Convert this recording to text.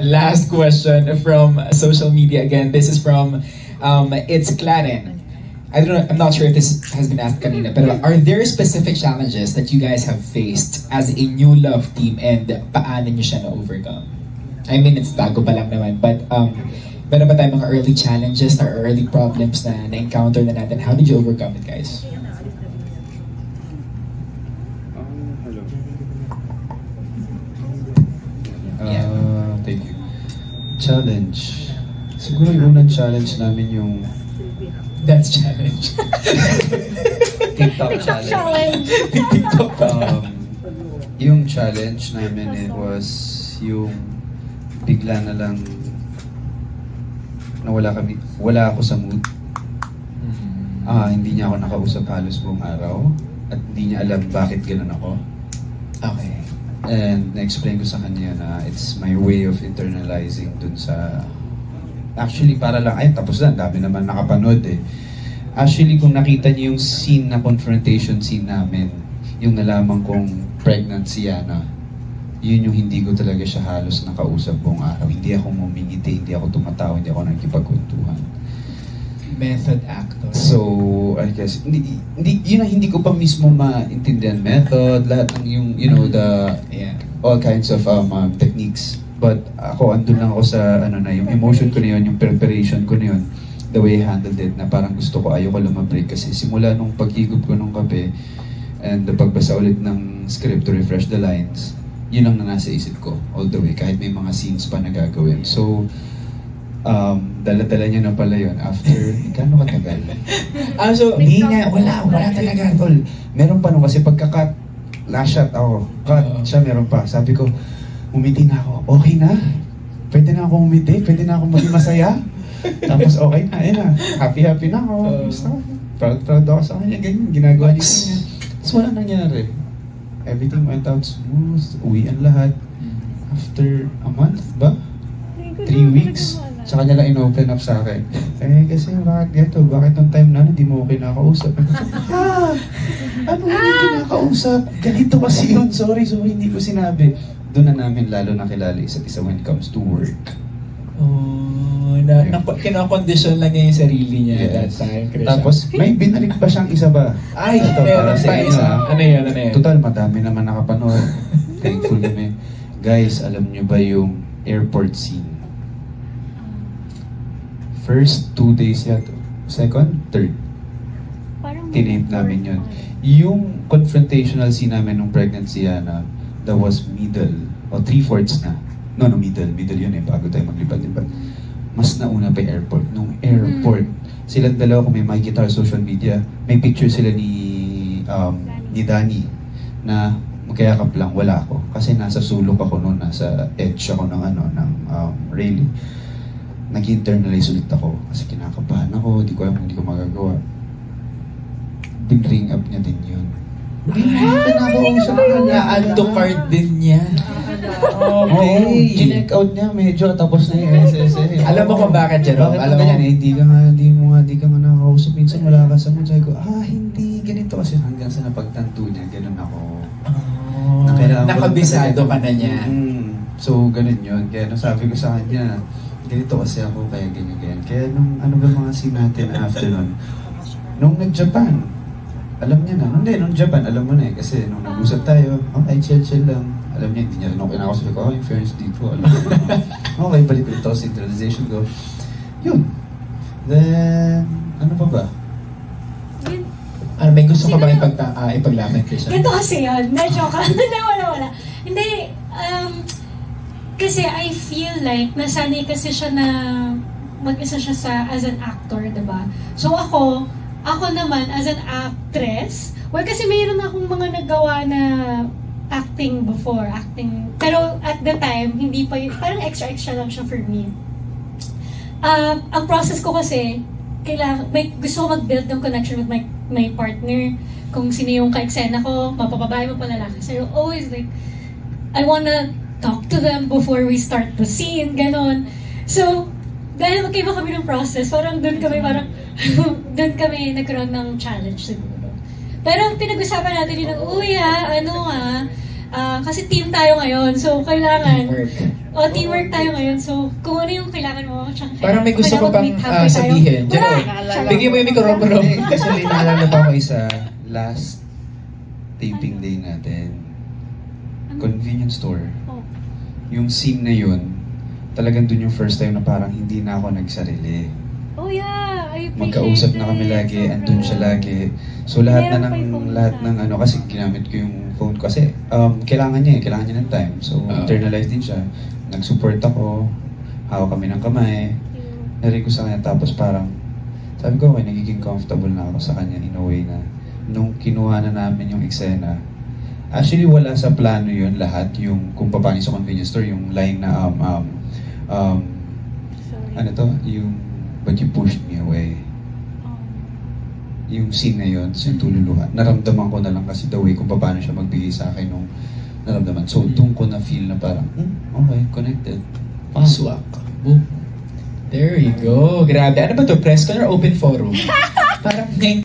Last question from social media again. This is from it's Claren. I don't know. I'm not sure if this has been asked kanina, but are there specific challenges that you guys have faced as a new love team and paano nyo siya na-overcome? I mean, it's bago pa lang naman, but meron ba tayong mga early challenges or early problems na na-encounter na natin? How did you overcome it, guys? Hello. Thank you. Challenge. Siguro yung unang challenge namin yung Dance challenge. TikTok challenge. TikTok yung challenge namin it was yung bigla na lang wala ako sa mood. Hindi niya ako nakausap halos buong araw at hindi niya alam bakit ganun ako. Okay. And na-explain ko sa kanya na it's my way of internalizing dun sa actually para lang, ay tapos na, dami naman nakapanood eh. Actually kung nakita niyo yung scene na confrontation scene namin, yung nalaman kong pregnant si Yana, yun yung hindi ko talaga siya halos nakausap buong araw. Hindi ako mumingiti, hindi ako tumatawa, hindi ako nakikipagkwentuhan. Method actor. So, I guess, hindi ko pa mismo maintindihan method, lahat ng yung, you know, all kinds of techniques. But ako, andun lang ako sa, yung emotion ko na yun, yung preparation ko na yun, the way I handled it, na parang gusto ko, ayoko lumabreak kasi simula nung paghigop ko ng kape, and the pagbasa ulit ng script to refresh the lines, yun lang na nasa isip ko, all the way, kahit may mga scenes pa na gagawin. So, dala-dala niya na pala yun after, kano katagal? So, hindi niya, wala talaga, tol. Meron pa nung kasi pagka-cut, last shot ako, cut, siya meron pa. Sabi ko, umiti na ako. Okay na? Pwede na akong umiti? Pwede na akong maging masaya? Tapos okay na, ayun na. Happy na ako. Proud ako sa kanya. Ganyan, ginagawa niya kanya. Tapos wala nangyari. Everything went out smooth. Uwian lahat. After a month ba? 3 weeks. Sa kanya lang in-open up sa akin. Kasi bakit ganito? Bakit nung time na hindi mo okay nakakausap? Ano hindi kinakausap? Ganito kasi yun. Sorry, hindi ko sinabi. Doon na namin lalo nakilala isa't isa when it comes to work. Kinakondisyon lang niya yung sarili niya that time. Tapos, may binalik pa siyang isa ba? Ay, ito para sa inyo. Ano yun? Total, madami naman nakapanood. Thankful kami. Guys, alam niyo ba yung airport scene? First 2 days yata. Second, third. Tinape namin yun. Yung confrontational scene namin nung pregnancy Yana, that was middle, o 3/4 na. No, middle yun eh, bago tayo maglipad-lipad. Mas nauna pa yung airport. Nung airport, silang dalawa kung may makikita sa social media, may picture sila ni Danny na magkayakap lang, wala ako. Kasi nasa sulok ako noon, nasa edge ako ng railing. Nag-internalize ulit ako kasi kinakabahan ako, hindi ko alam kung hindi ko magagawa. Bin-ring up niya din yun. Na-add to cart din niya. Okay. Kinek out niya, medyo tapos na yung SSA. Alam mo kung bakit, Jerome? Alam mo yan, hindi ka nga nakakausap. Minsan wala ka sa mood. Sabi ko, hindi, ganito kasi hanggang sa napagtanto niya, ganun ako. Nakabisado ka na niya. So, ganun yun. Kaya sabi ko sa kanya, ganito kasi ako, kaya ganyan. Kaya nung ano ba mga scene natin after nun, nung nag-Japan, alam niya na. Nung Japan, alam mo na eh. Kasi nung nag-usap tayo, okay, chill lang. Alam niya, hindi niya rin ako kinakausap ko. In fairness dito, alam mo na. Okay, balik ulit ako sa internalization ko. Yun. Then, ano pa ba? May gusto ka bang ipaglaban, Krisha? Ito kasi yun. Medyo ka. Wala. Hindi, kasi I feel like nasanay kasi siya na mag-isa siya as an actor, diba? So ako naman as an actress, kasi mayroon akong mga nagawa na acting before, pero at the time, hindi pa yun, parang extra lang siya for me. Ang process ko kasi, gusto ko mag-build ng connection with my partner, kung sino yung ka-eksena ko, mapapabae mo pa lalaki. So always like, I wanna talk to them before we start the scene, ganon. So, dahil magkaiba kami ng process, parang doon kami nagkaroon ng challenge siguro. Pero pinag-usapan natin yun, Kasi team tayo ngayon, so kailangan Teamwork. teamwork tayo ngayon. So kung ano yung kailangan mo, tsaka Parang may gusto ko pang mag-meet halfway tayo. sabihin. Wala. Jerome, bigyan mo yung mikropono. Actually, naalala pa ako isa, last taping day natin. Convenience store. Oh. Yung scene na yun, talagang dun yung first time na parang hindi na ako nagsarili. Oh yeah, I appreciate Magkausap na kami it. lagi, Sobra. andun siya lagi. So lahat Meron na pa yung ng phone lahat sa ng ano kasi ginamit ko yung phone ko kasi kailangan niya ng time. So internalize din siya. Nag-support ako, hawak kami ng kamay. Narinig ko sa kanya tapos parang sabi ko okay, nagiging comfortable na ako sa kanya in a way na nung kinuha na namin yung eksena. Actually wala sa plano yun lahat yung kung paano sa convenience store yung line na ano to yung but you pushed me away. Yung scene na yun, yung tululuhan, naramdaman ko na lang kasi the way kung paano siya magbigay sa akin nung naramdaman. So, doon ko na feel na parang, okay, connected. Paswak. Boom. There you go. Grabe. Ano ba to? Press con or open forum? Parang ngayon